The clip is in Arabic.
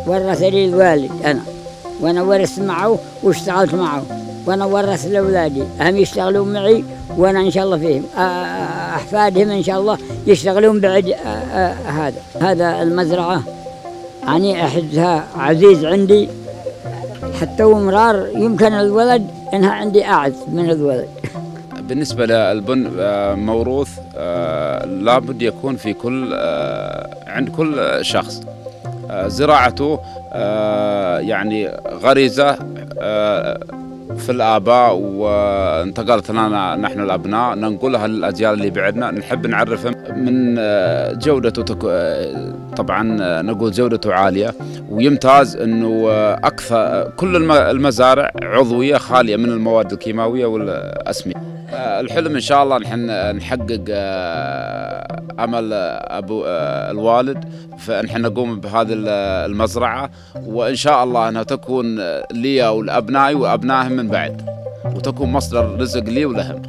ورث لي الوالد أنا، وأنا ورثت معه واشتغلت معه، وأنا ورث لأولادي هم يشتغلون معي، وأنا إن شاء الله فيهم أحفادهم إن شاء الله يشتغلون بعد. هذا المزرعة يعني أحدها عزيز عندي، حتى ومرار يمكن الولد إنها عندي أعز من الولد. بالنسبة للبن موروث، لابد يكون في عند كل شخص. زراعته يعني غريزة في الآباء، وانتقلت لنا نحن الأبناء ننقلها للأجيال اللي بعدنا. نحب نعرفهم من جودته، طبعا نقول جودته عالية، ويمتاز أنه أكثر كل المزارع عضوية خالية من المواد الكيماوية والأسمية. الحلم إن شاء الله نحن نحقق أمل أبو الوالد، فنحن نقوم بهذه المزرعة، وإن شاء الله أنها تكون لي ولأبنائي وأبنائهم من بعد، وتكون مصدر رزق لي ولهم.